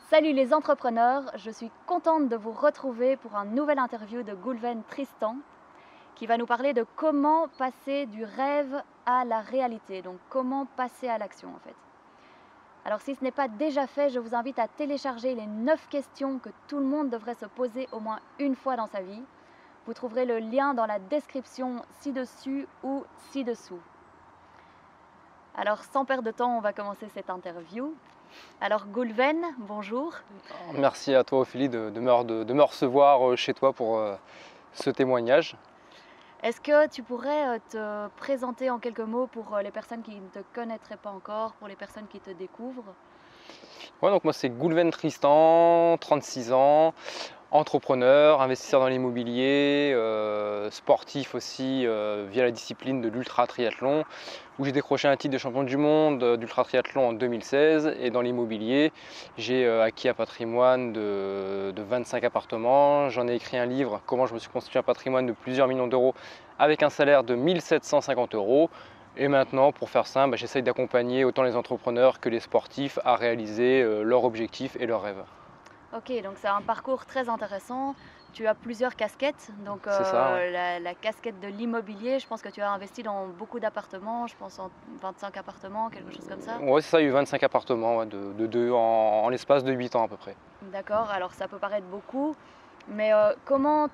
Salut les entrepreneurs, je suis contente de vous retrouver pour un nouvel interview de Goulven Tristan qui va nous parler de comment passer du rêve à la réalité, donc comment passer à l'action en fait. Alors si ce n'est pas déjà fait, je vous invite à télécharger les 9 questions que tout le monde devrait se poser au moins une fois dans sa vie. Vous trouverez le lien dans la description ci-dessus ou ci-dessous. Alors sans perdre de temps, on va commencer cette interview. Alors Goulven, bonjour. Merci à toi Ophélie de me recevoir chez toi pour ce témoignage. Est-ce que tu pourrais te présenter en quelques mots pour les personnes qui ne te connaîtraient pas encore, pour les personnes qui te découvrent? Ouais, donc moi c'est Goulven Tristan, 36 ans, entrepreneur, investisseur dans l'immobilier, sportif aussi via la discipline de l'ultra triathlon, où j'ai décroché un titre de champion du monde d'ultra triathlon en 2016. Et dans l'immobilier, j'ai acquis un patrimoine de 25 appartements. J'en ai écrit un livre, Comment je me suis constitué un patrimoine de plusieurs millions d'euros avec un salaire de 1 750 euros. Et maintenant, pour faire simple, j'essaye d'accompagner autant les entrepreneurs que les sportifs à réaliser leurs objectifs et leurs rêves. Ok, donc c'est un parcours très intéressant. Tu as plusieurs casquettes, donc C'est ça, ouais. la casquette de l'immobilier, je pense que tu as investi dans beaucoup d'appartements, je pense en 25 appartements, quelque chose comme ça. Ouais, c'est ça, il y a eu 25 appartements ouais, en l'espace de 8 ans à peu près. D'accord, alors ça peut paraître beaucoup, mais comment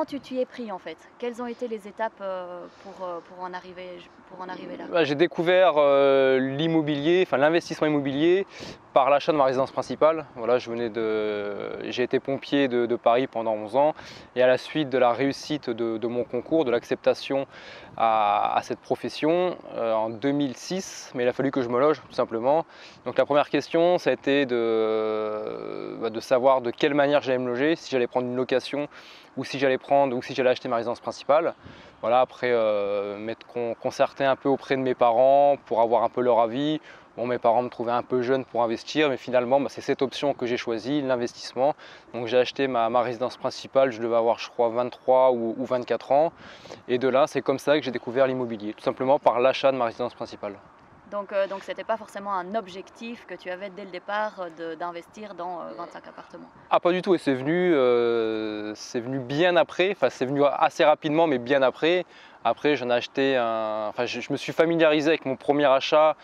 tu t'y es pris en fait? Quelles ont été les étapes pour en arriver là? J'ai découvert l'immobilier, enfin l'investissement immobilier par l'achat de ma résidence principale. Voilà, j'ai été pompier de Paris pendant 11 ans et à la suite de la réussite de mon concours, de l'acceptation à cette profession en 2006, mais il a fallu que je me loge tout simplement. Donc la première question, ça a été de savoir de quelle manière j'allais me loger, si j'allais prendre une location ou si j'allais acheter ma résidence principale. Voilà, après m'être concerté un peu auprès de mes parents pour avoir un peu leur avis. Bon, mes parents me trouvaient un peu jeune pour investir, mais finalement c'est cette option que j'ai choisie, l'investissement. Donc j'ai acheté ma résidence principale, je devais avoir je crois 23 ou 24 ans. Et de là, c'est comme ça que j'ai découvert l'immobilier, tout simplement par l'achat de ma résidence principale. Donc ce n'était pas forcément un objectif que tu avais dès le départ d'investir dans 25 appartements. Ah pas du tout, et c'est venu bien après, enfin c'est venu assez rapidement mais bien après. Après j'en ai acheté je me suis familiarisé avec mon premier achat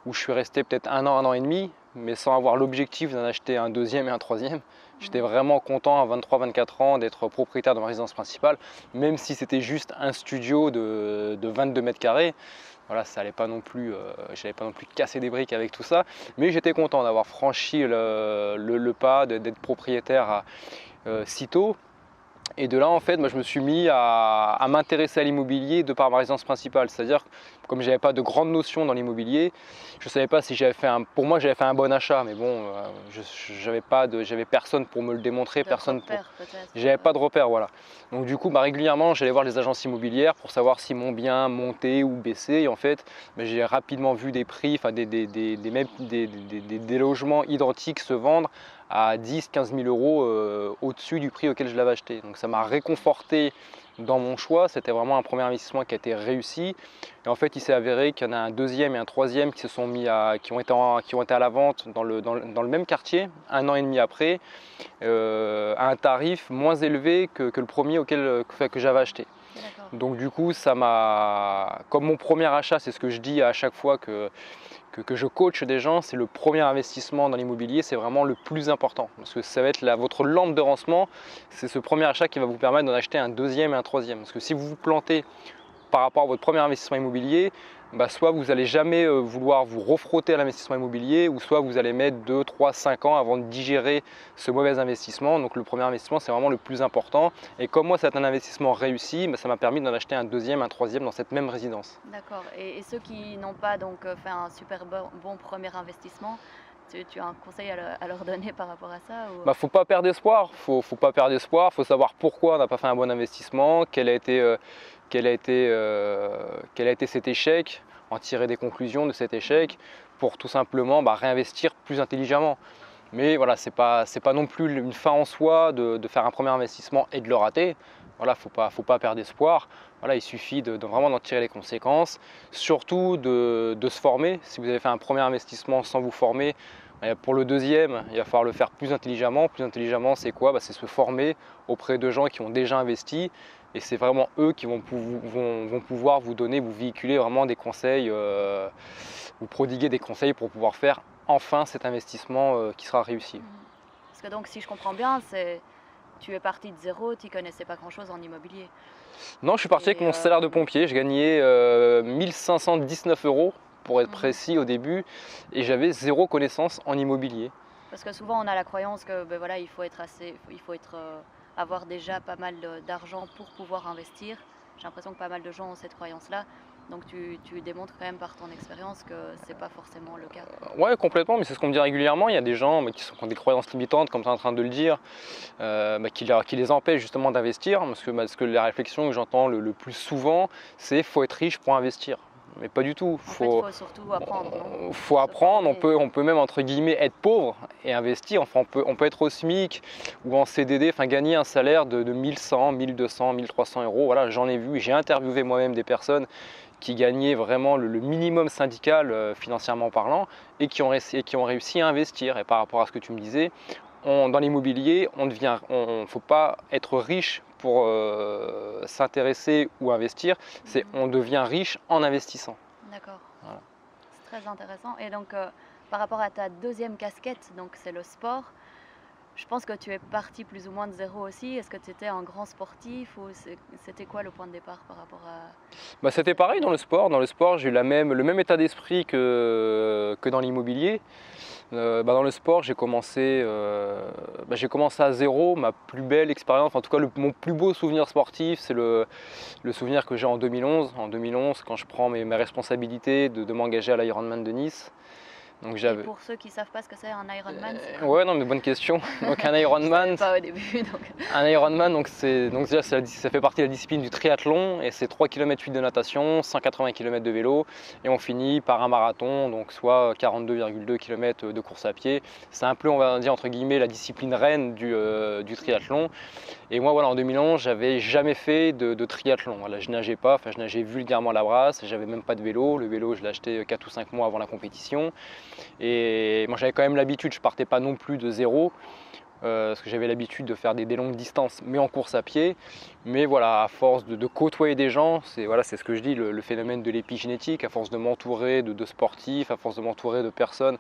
où je suis resté peut-être un an et demi, mais sans avoir l'objectif d'en acheter un deuxième et un troisième. J'étais vraiment content à 23-24 ans d'être propriétaire de ma résidence principale, même si c'était juste un studio de 22 mètres carrés. Voilà, ça allait pas non plus, j'allais pas non plus casser des briques avec tout ça, mais j'étais content d'avoir franchi le pas, d'être propriétaire si tôt. Et de là, en fait, moi, je me suis mis à m'intéresser à l'immobilier de par ma résidence principale. C'est-à-dire, comme je n'avais pas de grandes notions dans l'immobilier, je ne savais pas si pour moi, j'avais fait un bon achat. Mais bon, j'avais personne pour me le démontrer, j'avais pas de repère, voilà. Donc du coup, régulièrement, j'allais voir les agences immobilières pour savoir si mon bien montait ou baissait. Et en fait, j'ai rapidement vu des prix, enfin des logements identiques se vendre à 10-15 000 euros au-dessus du prix auquel je l'avais acheté. Donc ça m'a réconforté dans mon choix. C'était vraiment un premier investissement qui a été réussi. Et en fait, il s'est avéré qu'il y en a un deuxième et un troisième qui ont été à la vente dans le même quartier, un an et demi après, à un tarif moins élevé que le premier que j'avais acheté. Donc du coup, comme mon premier achat, c'est ce que je dis à chaque fois que je coach des gens, c'est le premier investissement dans l'immobilier, c'est vraiment le plus important. Parce que ça va être votre lampe de lancement, c'est ce premier achat qui va vous permettre d'en acheter un deuxième et un troisième. Parce que si vous vous plantez par rapport à votre premier investissement immobilier, soit vous n'allez jamais vouloir vous refrotter à l'investissement immobilier, ou soit vous allez mettre 2, 3, 5 ans avant de digérer ce mauvais investissement. Donc le premier investissement, c'est vraiment le plus important. Et comme moi, c'est un investissement réussi, ça m'a permis d'en acheter un deuxième, un troisième dans cette même résidence. D'accord. Et ceux qui n'ont pas donc fait un super bon premier investissement, tu as un conseil à leur donner par rapport à ça ou... Faut pas perdre espoir, faut pas perdre espoir, faut savoir pourquoi on n'a pas fait un bon investissement, quel a été cet échec, en tirer des conclusions de cet échec pour tout simplement réinvestir plus intelligemment. Mais voilà, c'est pas non plus une fin en soi de faire un premier investissement et de le rater. Voilà, faut pas perdre espoir. Voilà, il suffit vraiment d'en tirer les conséquences, surtout de se former. Si vous avez fait un premier investissement sans vous former, Et pour le deuxième, il va falloir le faire plus intelligemment. Plus intelligemment, c'est quoi? C'est se former auprès de gens qui ont déjà investi. Et c'est vraiment eux qui vont pouvoir vous donner, vous véhiculer vraiment des conseils, vous prodiguer des conseils pour pouvoir faire enfin cet investissement qui sera réussi. Parce que donc, si je comprends bien, tu es parti de zéro, tu ne connaissais pas grand-chose en immobilier. Non, je suis parti avec mon salaire de pompier. Je gagnais 1519 euros pour être précis au début, et j'avais zéro connaissance en immobilier. Parce que souvent on a la croyance que il faut avoir déjà pas mal d'argent pour pouvoir investir. J'ai l'impression que pas mal de gens ont cette croyance-là. Donc tu démontres quand même par ton expérience que c'est pas forcément le cas. Ouais, complètement, mais c'est ce qu'on me dit régulièrement. Il y a des gens qui ont des croyances limitantes, comme tu es en train de le dire, qui les empêchent justement d'investir. Parce que la réflexion que j'entends le plus souvent, c'est faut être riche pour investir. Mais pas du tout. Il faut surtout apprendre. Il faut apprendre, on peut même entre guillemets être pauvre et investir. Enfin, on peut être au SMIC ou en CDD, enfin gagner un salaire de 1100, 1200, 1300 euros. Voilà, j'en ai vu, j'ai interviewé moi-même des personnes qui gagnaient vraiment le minimum syndical financièrement parlant et qui ont réussi à investir. Et par rapport à ce que tu me disais, dans l'immobilier, il ne faut pas être riche pour s'intéresser ou investir, on devient riche en investissant. D'accord, voilà. C'est très intéressant. Et donc par rapport à ta deuxième casquette, donc c'est le sport, je pense que tu es parti plus ou moins de zéro aussi. Est-ce que tu étais un grand sportif ou c'était quoi le point de départ par rapport à... C'était pareil dans le sport. Dans le sport, j'ai eu le même état d'esprit que dans l'immobilier. Dans le sport, j'ai commencé à zéro. Ma plus belle expérience, en tout cas mon plus beau souvenir sportif, c'est le souvenir que j'ai en 2011. En 2011, quand je prends mes responsabilités de m'engager à l'Ironman de Nice. Donc, et pour ceux qui ne savent pas ce que c'est un Ironman, ouais, non, mais bonne question. Donc un Ironman, pas au début, un Ironman, déjà, ça fait partie de la discipline du triathlon, et c'est 3 km 8 de natation, 180 km de vélo, et on finit par un marathon, donc soit 42,2 km de course à pied. C'est un peu, on va dire entre guillemets, la discipline reine du triathlon. Et moi, voilà, en 2011, j'avais jamais fait de triathlon. Voilà, je nageais pas, je nageais vulgairement à la brasse, j'avais même pas de vélo. Le vélo, je l'ai acheté 4 ou 5 mois avant la compétition. Et moi, j'avais quand même l'habitude, je partais pas non plus de zéro, parce que j'avais l'habitude de faire des longues distances, mais en course à pied. Mais voilà, à force de côtoyer des gens, c'est ce que je dis, le phénomène de l'épigénétique, à force de m'entourer de sportifs, à force de m'entourer de personnes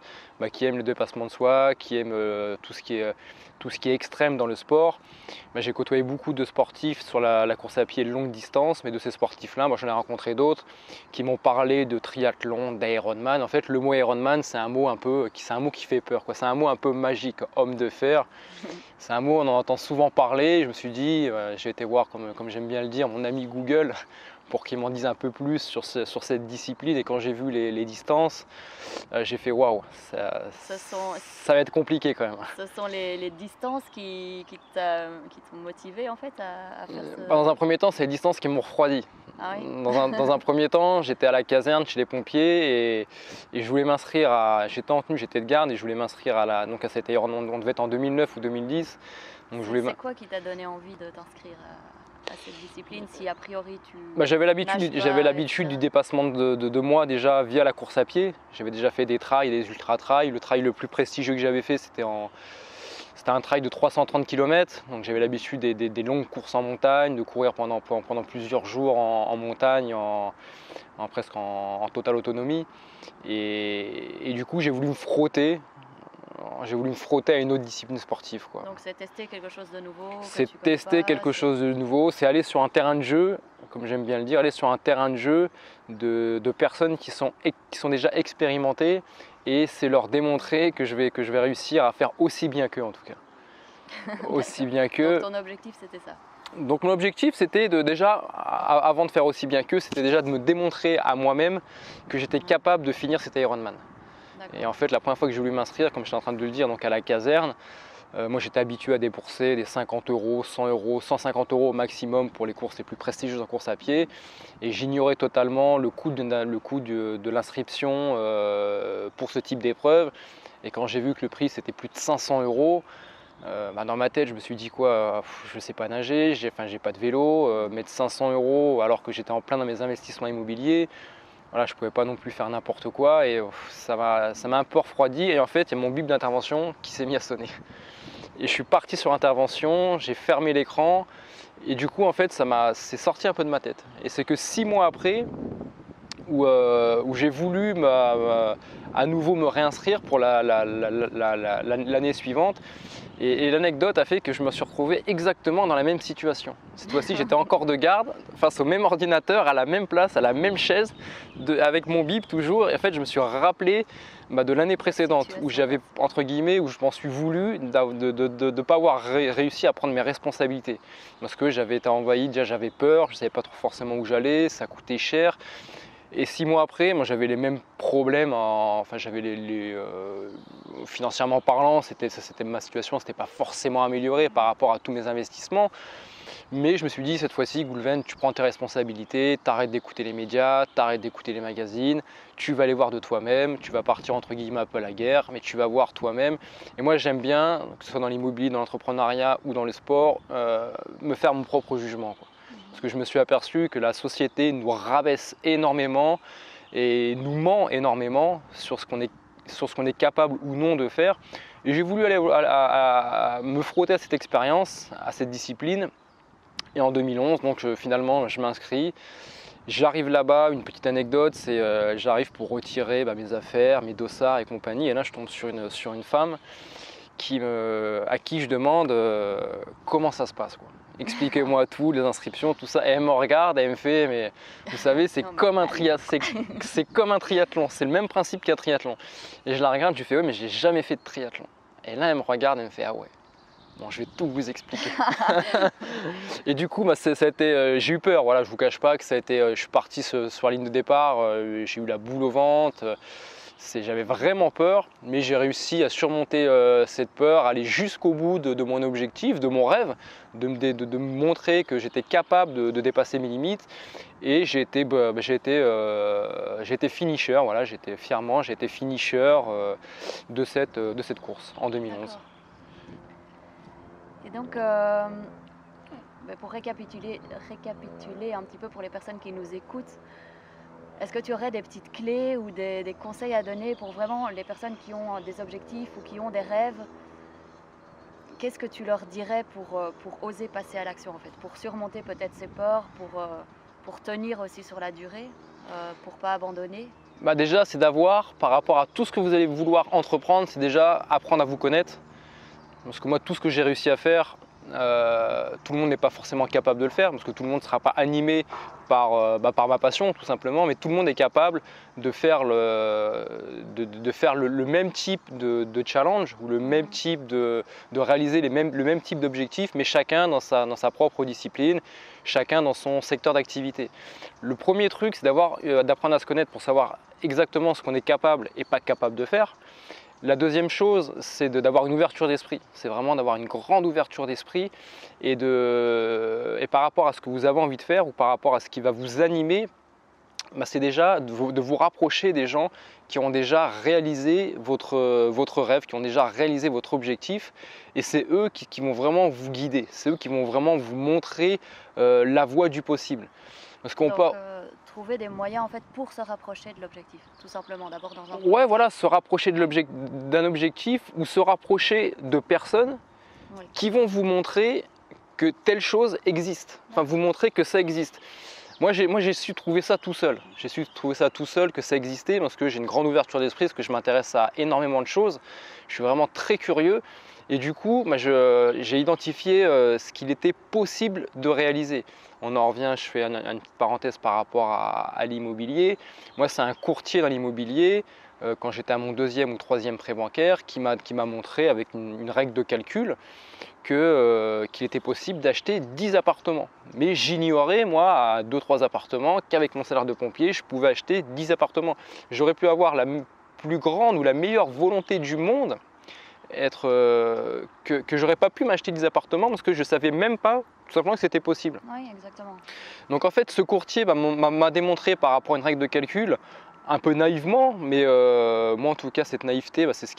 qui aiment le dépassement de soi, qui aiment tout ce qui est extrême dans le sport. J'ai côtoyé beaucoup de sportifs sur la course à pied longue distance, mais de ces sportifs-là, j'en ai rencontré d'autres qui m'ont parlé de triathlon, d'Ironman. En fait, le mot Ironman, c'est un mot qui fait peur, quoi. C'est un mot un peu magique, homme de fer. C'est un mot, on en entend souvent parler. Je me suis dit, j'ai été voir, comme j'aime bien le dire, mon ami Google, pour qu'il m'en dise un peu plus sur cette discipline. Et quand j'ai vu les distances, j'ai fait waouh, ça va être compliqué quand même. Ce sont les distances qui t'ont motivé en fait à faire ce... Dans un premier temps, c'est les distances qui m'ont refroidi. Ah oui. Dans un premier temps, j'étais à la caserne chez les pompiers et je voulais m'inscrire j'étais en tenue, j'étais de garde et je voulais m'inscrire à cette Ironman. On devait être en 2009 ou 2010. C'est quoi qui t'a donné envie de t'inscrire à cette discipline si a priori tu... J'avais l'habitude du dépassement de moi déjà via la course à pied. J'avais déjà fait des trails, des ultra-trails. Le trail le plus prestigieux que j'avais fait, c'était un trail de 330 km. Donc j'avais l'habitude des longues courses en montagne, de courir pendant plusieurs jours en montagne, presque en totale autonomie. Et du coup, j'ai voulu me frotter à une autre discipline sportive, quoi. Donc c'est tester quelque chose de nouveau. C'est tester quelque chose de nouveau, c'est aller sur un terrain de jeu, comme j'aime bien le dire, aller sur un terrain de jeu de personnes qui sont déjà expérimentées, et c'est leur démontrer que je vais réussir à faire aussi bien qu'eux en tout cas. Aussi bien qu'eux. Donc ton objectif c'était ça? Donc mon objectif c'était avant de faire aussi bien qu'eux, c'était déjà de me démontrer à moi-même que j'étais capable de finir cet Ironman. Et en fait, la première fois que j'ai voulu m'inscrire, comme j'étais en train de le dire, donc à la caserne, moi j'étais habitué à débourser des 50 euros, 100 euros, 150 euros au maximum pour les courses les plus prestigieuses en course à pied. Et j'ignorais totalement le coût de l'inscription pour ce type d'épreuve. Et quand j'ai vu que le prix c'était plus de 500 euros, dans ma tête je me suis dit quoi, je ne sais pas nager, j'ai pas de vélo, mettre 500 euros alors que j'étais en plein dans mes investissements immobiliers. voilà, je ne pouvais pas non plus faire n'importe quoi et ça m'a un peu refroidi. Et en fait, il y a mon bip d'intervention qui s'est mis à sonner. Et je suis parti sur l'intervention, j'ai fermé l'écran et du coup, en fait, c'est sorti un peu de ma tête. Et c'est que 6 mois après, où j'ai voulu à nouveau me réinscrire pour l'année suivante. Et l'anecdote a fait que je me suis retrouvé exactement dans la même situation. Cette fois-ci, j'étais encore de garde, face au même ordinateur, à la même place, à la même chaise, avec mon bip toujours. Et en fait, je me suis rappelé de l'année précédente, où j'avais, entre guillemets, où je m'en suis voulu de ne pas avoir réussi à prendre mes responsabilités. Parce que j'avais été envahi, déjà j'avais peur, je ne savais pas trop forcément où j'allais, ça coûtait cher. Et 6 mois après, moi j'avais les mêmes problèmes, enfin j'avais financièrement parlant, c'était ma situation, c'était pas forcément amélioré par rapport à tous mes investissements. Mais je me suis dit cette fois-ci, Goulven, tu prends tes responsabilités, t'arrêtes d'écouter les médias, t'arrêtes d'écouter les magazines, tu vas aller voir de toi-même, tu vas partir entre guillemets un peu à la guerre, mais tu vas voir toi-même. Et moi j'aime bien, que ce soit dans l'immobilier, dans l'entrepreneuriat ou dans le sport, me faire mon propre jugement, quoi. Parce que je me suis aperçu que la société nous rabaisse énormément et nous ment énormément sur ce qu'on est capable ou non de faire. Et j'ai voulu aller me frotter à cette expérience, à cette discipline. Et en 2011, donc finalement, je m'inscris. J'arrive là-bas, une petite anecdote, c'est j'arrive pour retirer mes affaires, mes dossards et compagnie. Et là, je tombe sur une femme à qui je demande comment ça se passe, quoi. Expliquez-moi tout, les inscriptions, tout ça. Et elle me regarde, elle me fait, mais vous savez, c'est comme un triathlon, c'est le même principe qu'un triathlon. Et je la regarde, je lui fais, oui, mais j'ai jamais fait de triathlon. Et là, elle me regarde, elle me fait, ah ouais, bon, je vais tout vous expliquer. Et du coup, ça a été, j'ai eu peur, voilà, je vous cache pas que ça a été, je suis parti sur la ligne de départ, j'ai eu la boule au ventre. J'avais vraiment peur, mais j'ai réussi à surmonter cette peur, aller jusqu'au bout de mon objectif, de mon rêve, de me montrer que j'étais capable de dépasser mes limites. Et j'ai été finisher, voilà, j'ai été finisher de cette course en 2011. Et donc, pour récapituler un petit peu pour les personnes qui nous écoutent, est-ce que tu aurais des petites clés ou des conseils à donner pour vraiment les personnes qui ont des objectifs ou qui ont des rêves? Qu'est-ce que tu leur dirais pour oser passer à l'action en fait, pour surmonter peut-être ces peurs, pour tenir aussi sur la durée, pour ne pas abandonner? Déjà, c'est d'avoir, par rapport à tout ce que vous allez vouloir entreprendre, c'est déjà apprendre à vous connaître. Parce que moi, tout ce que j'ai réussi à faire, tout le monde n'est pas forcément capable de le faire, parce que tout le monde ne sera pas animé par ma passion, tout simplement, mais tout le monde est capable de faire le même type de challenge, ou le même type de réaliser le même type d'objectif, mais chacun dans sa propre discipline, chacun dans son secteur d'activité. Le premier truc, c'est d'apprendre à se connaître pour savoir exactement ce qu'on est capable et pas capable de faire. La deuxième chose, c'est d'avoir une ouverture d'esprit. C'est vraiment d'avoir une grande ouverture d'esprit et par rapport à ce que vous avez envie de faire ou par rapport à ce qui va vous animer, c'est déjà de vous rapprocher des gens qui ont déjà réalisé votre rêve, qui ont déjà réalisé votre objectif. Et c'est eux qui vont vraiment vous guider, c'est eux qui vont vraiment vous montrer la voie du possible. Parce qu'on peut trouver des moyens en fait pour se rapprocher de l'objectif, tout simplement d'abord dans un ouais, voilà, se rapprocher d'un objectif ou se rapprocher de personnes qui vont vous montrer que telle chose existe, enfin vous montrer que ça existe. Moi j'ai su trouver ça tout seul, que ça existait parce que j'ai une grande ouverture d'esprit, parce que je m'intéresse à énormément de choses, je suis vraiment très curieux. Et du coup, j'ai identifié ce qu'il était possible de réaliser. On en revient, je fais une petite parenthèse par rapport à l'immobilier. Moi, c'est un courtier dans l'immobilier, quand j'étais à mon 2e ou 3e prêt bancaire, qui m'a montré avec une règle de calcul qu'il était possible d'acheter 10 appartements. Mais j'ignorais, moi, à 2-3 appartements, qu'avec mon salaire de pompier, je pouvais acheter 10 appartements. J'aurais pu avoir la plus grande ou la meilleure volonté du monde, que j'aurais pas pu m'acheter des appartements parce que je savais même pas tout simplement que c'était possible. Oui, exactement. Donc en fait, ce courtier m'a démontré par rapport à une règle de calcul un peu naïvement, mais moi en tout cas cette naïveté, c'est ce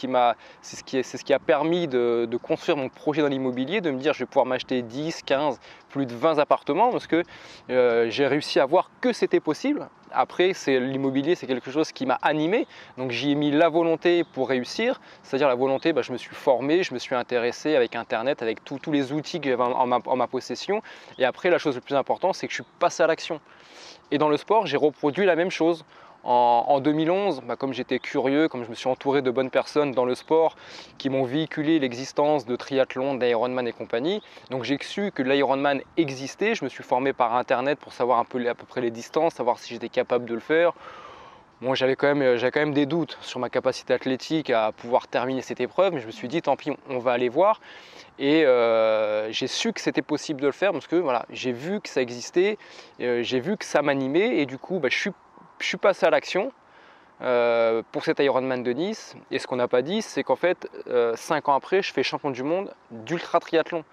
qui a permis de construire mon projet dans l'immobilier, de me dire je vais pouvoir m'acheter 10, 15, plus de 20 appartements parce que j'ai réussi à voir que c'était possible. Après, l'immobilier, c'est quelque chose qui m'a animé, donc j'y ai mis la volonté pour réussir, c'est-à-dire la volonté, je me suis formé, je me suis intéressé avec Internet, avec tous les outils que j'avais en ma possession, et après la chose la plus importante, c'est que je suis passé à l'action. Et dans le sport, j'ai reproduit la même chose. En 2011, comme j'étais curieux, comme je me suis entouré de bonnes personnes dans le sport qui m'ont véhiculé l'existence de triathlon, d'Ironman et compagnie, donc j'ai su que l'Ironman existait, je me suis formé par Internet pour savoir à peu près les distances, savoir si j'étais capable de le faire. Bon, j'avais quand même des doutes sur ma capacité athlétique à pouvoir terminer cette épreuve, mais je me suis dit tant pis, on va aller voir. Et j'ai su que c'était possible de le faire parce que voilà, j'ai vu que ça existait, j'ai vu que ça m'animait et du coup je suis passé à l'action pour cet Ironman de Nice. Et ce qu'on n'a pas dit, c'est qu'en fait 5 ans après, je fais champion du monde d'ultra triathlon.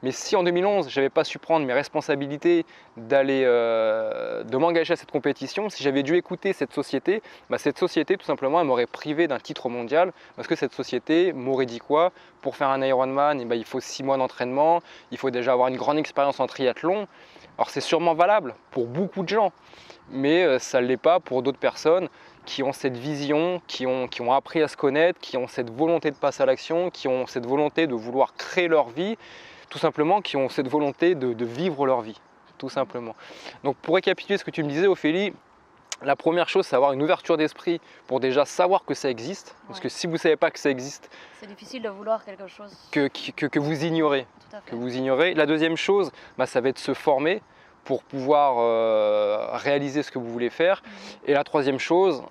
Mais si en 2011, je n'avais pas su prendre mes responsabilités de m'engager à cette compétition, si j'avais dû écouter cette société tout simplement, elle m'aurait privé d'un titre mondial parce que cette société m'aurait dit quoi? Pour faire un Ironman, il faut 6 mois d'entraînement, il faut déjà avoir une grande expérience en triathlon. Alors c'est sûrement valable pour beaucoup de gens, mais ça ne l'est pas pour d'autres personnes qui ont cette vision, qui ont appris à se connaître, qui ont cette volonté de passer à l'action, qui ont cette volonté de vouloir créer leur vie, tout simplement, qui ont cette volonté de vivre leur vie, tout simplement. Donc pour récapituler ce que tu me disais, Ophélie, la première chose, c'est avoir une ouverture d'esprit pour déjà savoir que ça existe, parce que si vous ne savez pas que ça existe, c'est difficile de vouloir quelque chose que vous ignorez. La deuxième chose, ça va être se former pour pouvoir réaliser ce que vous voulez faire. Et la troisième chose,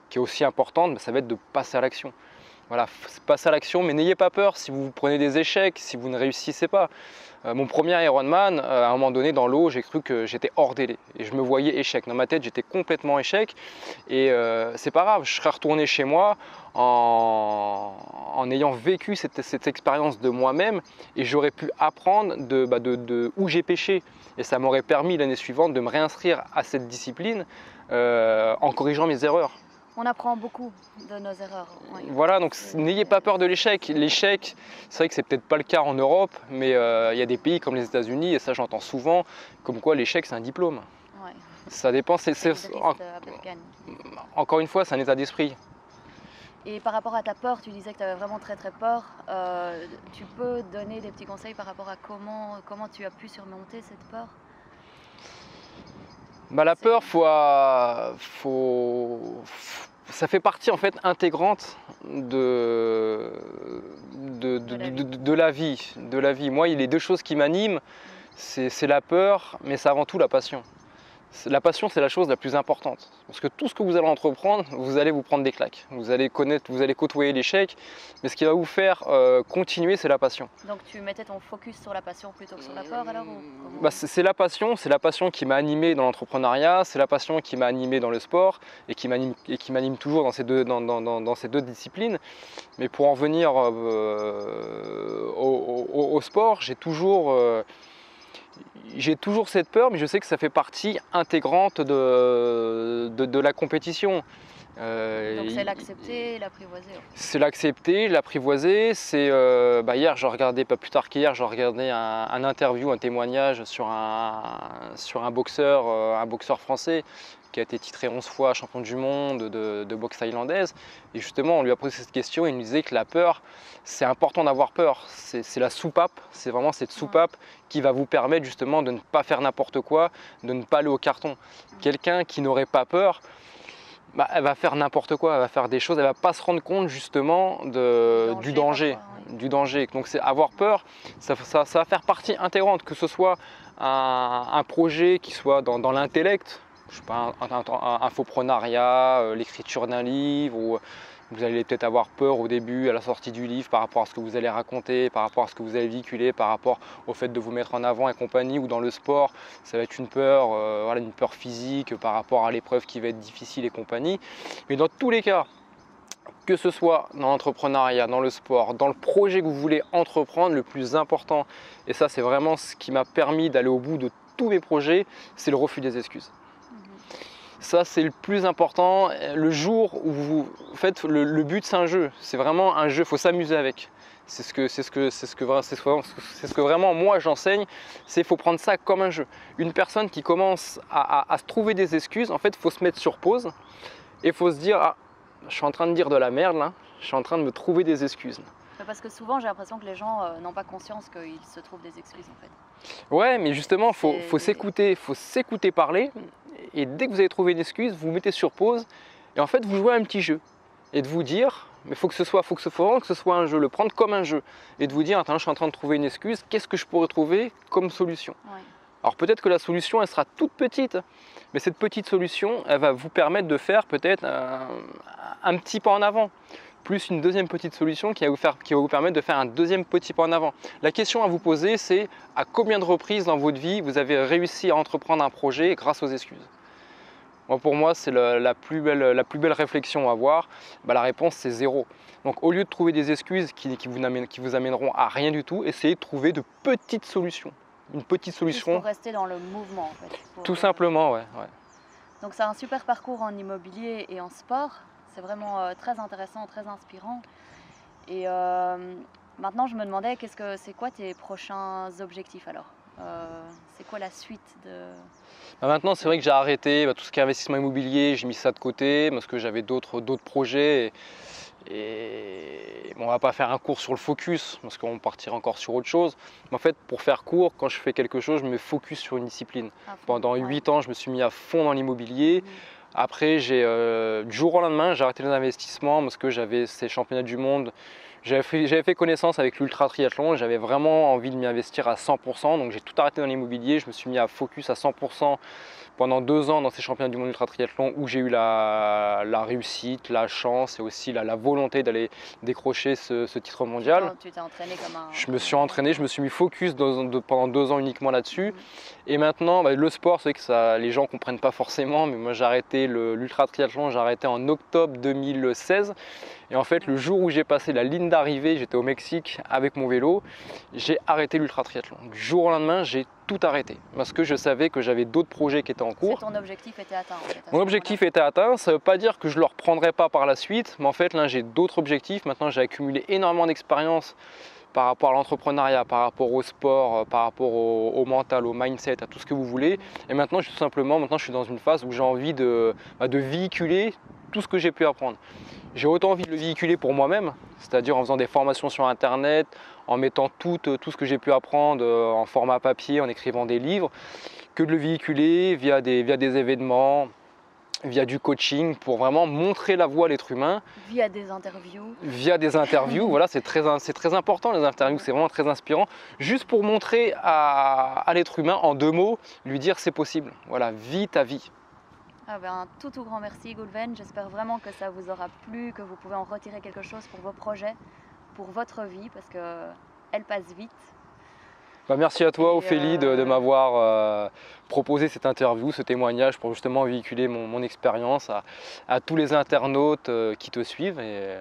qui est aussi importante, ça va être de passer à l'action. Voilà, passer à l'action, mais n'ayez pas peur si vous prenez des échecs, si vous ne réussissez pas. Mon premier Ironman, à un moment donné dans l'eau, j'ai cru que j'étais hors délai et je me voyais échec. Dans ma tête, j'étais complètement échec et c'est pas grave, je serais retourné chez moi en ayant vécu cette expérience de moi-même et j'aurais pu apprendre de où j'ai péché. Et ça m'aurait permis l'année suivante de me réinscrire à cette discipline en corrigeant mes erreurs. On apprend beaucoup de nos erreurs. Oui. Voilà, donc n'ayez pas peur de l'échec. L'échec, c'est vrai que c'est peut-être pas le cas en Europe, mais il y a des pays comme les États-Unis, et ça j'entends souvent, comme quoi l'échec c'est un diplôme. Ouais. Ça dépend, encore une fois, c'est un état d'esprit. Et par rapport à ta peur, tu disais que tu avais vraiment très très peur. Tu peux donner des petits conseils par rapport à comment tu as pu surmonter cette peur? La peur, ça fait partie en fait intégrante de la vie. Moi, il y a les deux choses qui m'animent, c'est la peur, mais c'est avant tout la passion. La passion, c'est la chose la plus importante. Parce que tout ce que vous allez entreprendre, vous allez vous prendre des claques. Vous allez côtoyer l'échec, mais ce qui va vous faire continuer, c'est la passion. Donc tu mettais ton focus sur la passion plutôt que sur la peur alors c'est la passion qui m'a animé dans l'entrepreneuriat, c'est la passion qui m'a animé dans le sport et qui m'anime toujours dans ces deux disciplines. Mais pour en venir au sport, j'ai toujours cette peur, mais je sais que ça fait partie intégrante de la compétition. Donc c'est l'accepter et l'apprivoiser. C'est l'accepter, l'apprivoiser. Hier, je regardais, pas plus tard qu'hier, je regardais un interview, un témoignage sur un boxeur français qui a été titré 11 fois champion du monde de boxe thaïlandaise. Et justement, on lui a posé cette question et il nous disait que la peur, c'est important d'avoir peur. C'est la soupape, c'est vraiment cette soupape qui va vous permettre justement de ne pas faire n'importe quoi, de ne pas aller au carton. Quelqu'un qui n'aurait pas peur, elle va faire n'importe quoi, elle va faire des choses, elle ne va pas se rendre compte justement du danger. Donc c'est avoir peur, ça va faire partie intégrante, que ce soit un projet qui soit dans l'intellect, je sais pas, un infoprenariat, l'écriture d'un livre, ou vous allez peut-être avoir peur au début, à la sortie du livre, par rapport à ce que vous allez raconter, par rapport à ce que vous allez véhiculer, par rapport au fait de vous mettre en avant et compagnie, ou dans le sport, ça va être une peur physique par rapport à l'épreuve qui va être difficile et compagnie. Mais dans tous les cas, que ce soit dans l'entrepreneuriat, dans le sport, dans le projet que vous voulez entreprendre, le plus important, et ça c'est vraiment ce qui m'a permis d'aller au bout de tous mes projets, c'est le refus des excuses. Ça, c'est le plus important. Le jour où vous faites, le but, c'est un jeu. C'est vraiment un jeu, il faut s'amuser avec. C'est ce que vraiment moi j'enseigne, c'est qu'il faut prendre ça comme un jeu. Une personne qui commence à se trouver des excuses, en fait, il faut se mettre sur pause et il faut se dire, ah, je suis en train de dire de la merde là, je suis en train de me trouver des excuses. Parce que souvent, j'ai l'impression que les gens n'ont pas conscience qu'ils se trouvent des excuses en fait. Ouais, mais justement, faut s'écouter parler. Et dès que vous avez trouvé une excuse, vous vous mettez sur pause et en fait, vous jouez à un petit jeu. Et de vous dire, mais faut vraiment que ce soit un jeu, le prendre comme un jeu. Et de vous dire, attends, je suis en train de trouver une excuse, qu'est-ce que je pourrais trouver comme solution? Ouais. Alors peut-être que la solution, elle sera toute petite, mais cette petite solution, elle va vous permettre de faire peut-être un petit pas en avant. Plus une deuxième petite solution qui va vous permettre de faire un deuxième petit pas en avant. La question à vous poser, c'est à combien de reprises dans votre vie vous avez réussi à entreprendre un projet grâce aux excuses? Pour moi, c'est la plus belle réflexion à avoir. La réponse, c'est 0. Donc au lieu de trouver des excuses qui vous amèneront à rien du tout, essayez de trouver de petites solutions. Une petite solution. Juste pour rester dans le mouvement en fait. Tout simplement, ouais. Donc c'est un super parcours en immobilier et en sport. C'est vraiment très intéressant, très inspirant. Et maintenant, je me demandais, c'est quoi tes prochains objectifs alors? C'est quoi la suite de... Maintenant, c'est vrai que j'ai arrêté tout ce qui est investissement immobilier, j'ai mis ça de côté parce que j'avais d'autres projets. Et bon, on ne va pas faire un cours sur le focus parce qu'on partira encore sur autre chose. Mais en fait, pour faire court, quand je fais quelque chose, je me focus sur une discipline. Pendant 8 ans, je me suis mis à fond dans l'immobilier. Après, du jour au lendemain, j'ai arrêté les investissements parce que j'avais ces championnats du monde. J'avais fait connaissance avec l'ultra triathlon et j'avais vraiment envie de m'y investir à 100%. Donc j'ai tout arrêté dans l'immobilier, je me suis mis à focus à 100% pendant 2 ans dans ces championnats du monde ultra triathlon où j'ai eu la réussite, la chance et aussi la volonté d'aller décrocher ce titre mondial. Tu t'es entraîné comme un... Je me suis entraîné, je me suis mis focus pendant 2 ans uniquement là-dessus. Et maintenant, le sport, c'est que les gens ne comprennent pas forcément, mais moi j'ai arrêté l'ultra triathlon, j'ai arrêté en octobre 2016. Et en fait, le jour où j'ai passé la ligne d'arrivée, j'étais au Mexique avec mon vélo, j'ai arrêté l'ultra triathlon. Du jour au lendemain, j'ai tout arrêté parce que je savais que j'avais d'autres projets qui étaient en cours. Ton objectif était atteint en fait. Mon objectif était atteint, ça ne veut pas dire que je ne le reprendrai pas par la suite, mais en fait là j'ai d'autres objectifs. Maintenant j'ai accumulé énormément d'expérience par rapport à l'entrepreneuriat, par rapport au sport, par rapport au mental, au mindset, à tout ce que vous voulez. Et maintenant je suis dans une phase où j'ai envie de véhiculer tout ce que j'ai pu apprendre. J'ai autant envie de le véhiculer pour moi-même, c'est-à-dire en faisant des formations sur internet, en mettant tout ce que j'ai pu apprendre en format papier, en écrivant des livres, que de le véhiculer via des événements, via du coaching, pour vraiment montrer la voie à l'être humain. Via des interviews. Voilà, c'est très important les interviews, c'est vraiment très inspirant. Juste pour montrer à l'être humain, en 2 mots, lui dire c'est possible. Voilà, vis ta vie. Un tout grand merci Goulven, j'espère vraiment que ça vous aura plu, que vous pouvez en retirer quelque chose pour vos projets, pour votre vie, parce qu'elle passe vite. Merci à toi Ophélie de m'avoir proposé cette interview, ce témoignage pour justement véhiculer mon expérience à tous les internautes qui te suivent. Et...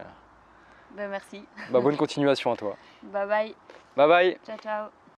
merci. Bonne continuation à toi. Bye bye. Bye bye. Ciao ciao.